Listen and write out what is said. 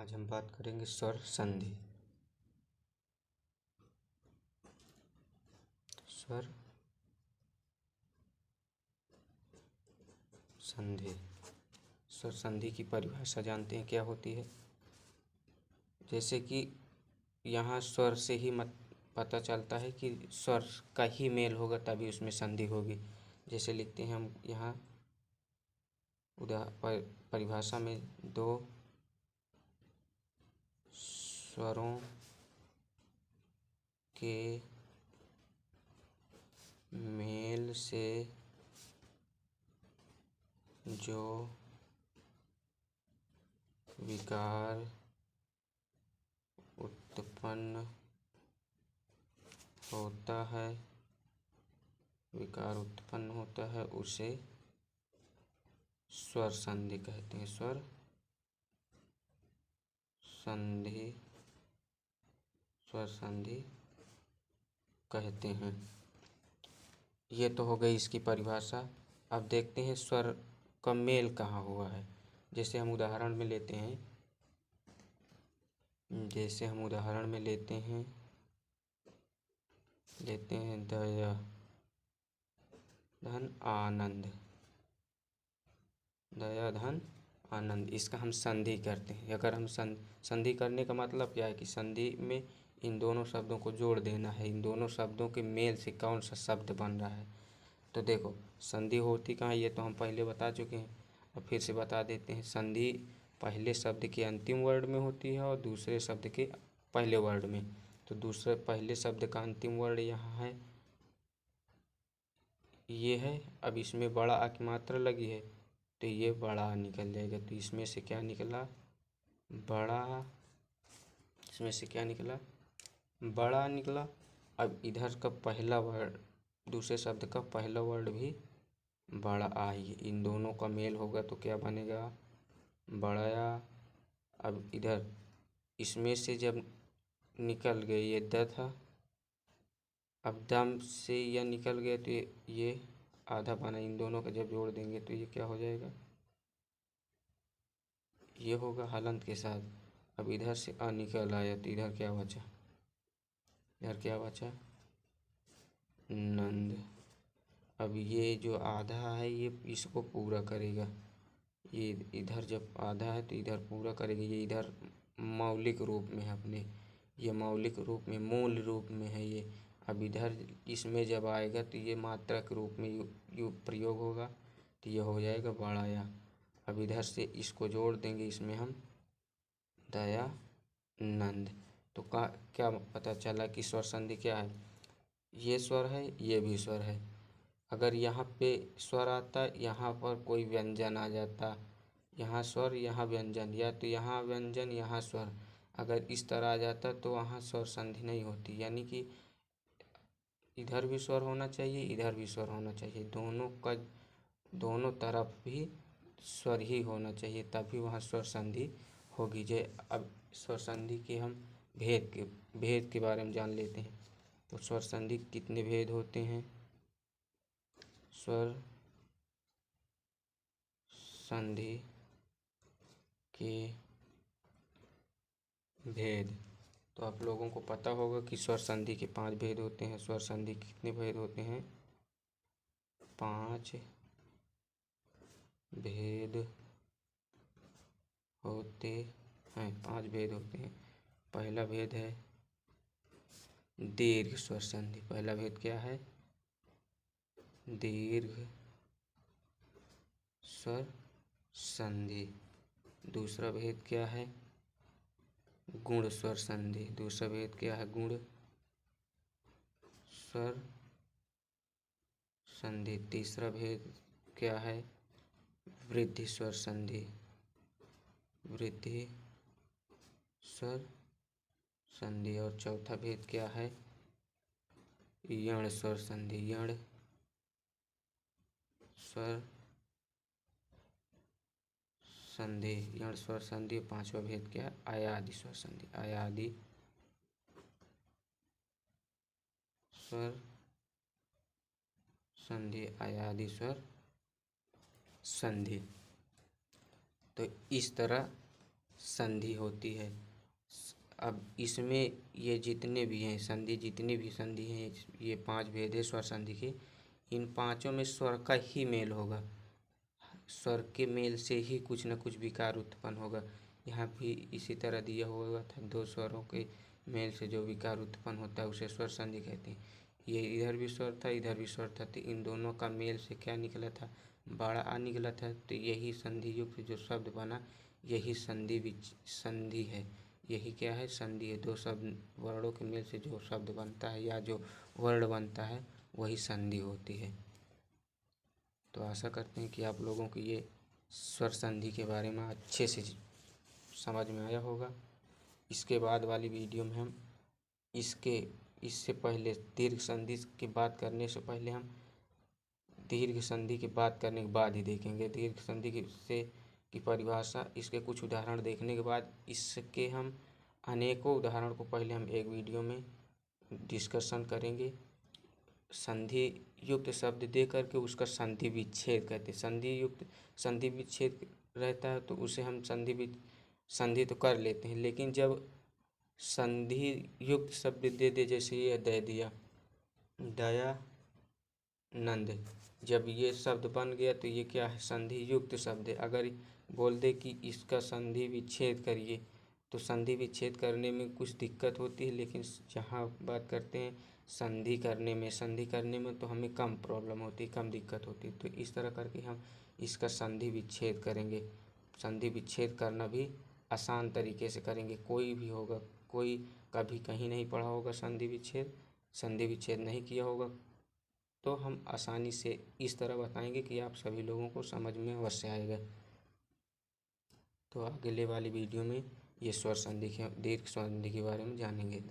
आज हम बात करेंगे स्वर संधि। स्वर संधि। स्वर संधि की परिभाषा जानते हैं क्या होती है? जैसे कि यहाँ स्वर से ही पता चलता है कि स्वर का ही मेल होगा तभी उसमें संधि होगी। जैसे लिखते हैं हम यहाँ परिभाषा में दो स्वरों के मेल से जो विकार उत्पन्न होता है उसे स्वर संधि कहते हैं। स्वर संधि कहते हैं। ये तो हो गई इसकी परिभाषा। अब देखते हैं स्वर का मेल कहाँ हुआ है। जैसे हम उदाहरण में लेते हैं दया धन आनंद। दया धन आनंद, इसका हम संधि करते हैं। अगर हम संधि करने का मतलब क्या है कि संधि में इन दोनों शब्दों को जोड़ देना है। इन दोनों शब्दों के मेल से कौन सा शब्द बन रहा है। तो देखो संधि होती कहाँ, ये तो हम पहले बता चुके हैं। अब फिर से बता देते हैं। संधि पहले शब्द के अंतिम वर्ड में होती है और दूसरे शब्द के पहले वर्ड में। तो पहले शब्द का अंतिम वर्ड यहाँ है, ये है। अब इसमें बड़ा आ की मात्रा लगी है तो ये बड़ा निकल जाएगा। तो इसमें से क्या निकला? बड़ा। इसमें से क्या निकला? बड़ा निकला। अब इधर का पहला वर्ड, दूसरे शब्द का पहला वर्ड भी बड़ा आ ही है। इन दोनों का मेल होगा तो क्या बनेगा? बड़ाया। अब इधर इसमें से जब निकल गए, ये द था, अब दम से यह निकल गया तो ये आधा बना। इन दोनों का जब जोड़ देंगे तो ये क्या हो जाएगा? ये होगा हलंत के साथ। अब इधर से अ निकल आया तो इधर क्या बचा? नंद। अब ये जो आधा है ये इसको पूरा करेगा। ये इधर जब आधा है तो इधर पूरा करेगा। ये इधर मौलिक रूप में है अपने, ये मौलिक रूप में, मूल रूप में है ये। अब इधर इसमें जब आएगा तो ये मात्रा के रूप में यू प्रयोग होगा तो ये हो जाएगा बड़ाया। अब इधर से इसको जोड़ देंगे, इसमें हम दया नंद। तो क्या पता चला कि स्वर संधि क्या है? ये स्वर है, ये भी स्वर है। अगर यहाँ पे स्वर आता, यहाँ पर कोई व्यंजन आ जाता, यहाँ स्वर यहाँ व्यंजन, या तो यहाँ व्यंजन यहाँ स्वर, अगर इस तरह आ जाता तो वहाँ स्वर संधि नहीं होती। यानी कि इधर भी स्वर होना चाहिए, इधर भी स्वर होना चाहिए। दोनों तरफ भी स्वर ही होना चाहिए, तभी वहाँ स्वर संधि होगी। अब स्वर संधि के हम भेद के बारे में जान लेते हैं। तो स्वर संधि कितने भेद होते हैं? स्वर संधि के भेद तो आप लोगों को पता होगा कि स्वर संधि के 5 भेद होते हैं। स्वर संधि के कितने भेद होते हैं? 5 भेद होते हैं। 5 भेद होते हैं। पहला भेद है दीर्घ स्वर संधि। पहला भेद क्या है? दीर्घ स्वर संधि। दूसरा भेद क्या है? गुण स्वर संधि। दूसरा भेद क्या है? गुण स्वर संधि। तीसरा भेद क्या है? वृद्धि स्वर संधि। वृद्धि स्वर संधि। और चौथा भेद क्या है? यण स्वर संधि। यण स्वर संधि। यण स्वर संधि। पांचवा भेद क्या है? अयादि स्वर संधि। अयादि स्वर संधि। अयादि स्वर संधि। तो इस तरह संधि होती है। अब इसमें ये जितने भी हैं संधि, जितनी भी संधि हैं, ये 5 भेद है स्वर संधि के। इन पांचों में स्वर का ही मेल होगा, स्वर के मेल से ही कुछ न कुछ विकार उत्पन्न होगा। यहाँ भी इसी तरह दिया हुआ था, 2 स्वरों के मेल से जो विकार उत्पन्न होता है उसे स्वर संधि कहते हैं। ये इधर भी स्वर था, इधर भी स्वर था, तो इन दोनों का मेल से क्या निकला था, बड़ा आ निकला था। तो यही संधि युक्त जो शब्द बना, यही संधि है। यही क्या है, संधि है। 2 शब्द वर्णों के मेल से जो शब्द बनता है या जो वर्ण बनता है वही संधि होती है। तो आशा करते हैं कि आप लोगों को ये स्वर संधि के बारे में अच्छे से समझ में आया होगा। इसके बाद वाली वीडियो में हम इससे पहले दीर्घ संधि की बात करने से पहले हम दीर्घ संधि की बात करने के बाद ही देखेंगे दीर्घ संधि की परिभाषा, इसके कुछ उदाहरण देखने के बाद इसके हम अनेकों उदाहरण को पहले हम एक वीडियो में डिस्कशन करेंगे। संधि युक्त शब्द दे करके उसका संधि विच्छेद कहते हैं। संधि विच्छेद रहता है तो उसे हम संधि तो कर लेते हैं, लेकिन जब संधि युक्त शब्द दे दे, जैसे ये दे दिया दयानंद, जब ये शब्द बन गया तो ये क्या है, संधि युक्त शब्द है। अगर बोल दे कि इसका संधि विच्छेद करिए तो संधि विच्छेद करने में कुछ दिक्कत होती है, लेकिन जहाँ बात करते हैं संधि करने में तो हमें कम प्रॉब्लम होती है, कम दिक्कत होती है। तो इस तरह करके हम इसका संधि विच्छेद करेंगे। संधि विच्छेद करना भी आसान तरीके से करेंगे। कोई भी होगा, कोई कभी कहीं नहीं पढ़ा होगा संधि विच्छेद नहीं किया होगा, तो हम आसानी से इस तरह बताएंगे कि आप सभी लोगों को समझ में अवश्य आएगा। तो अगले वाली वीडियो में ये स्वर संधि दीर्घ संधि के बारे में जानेंगे।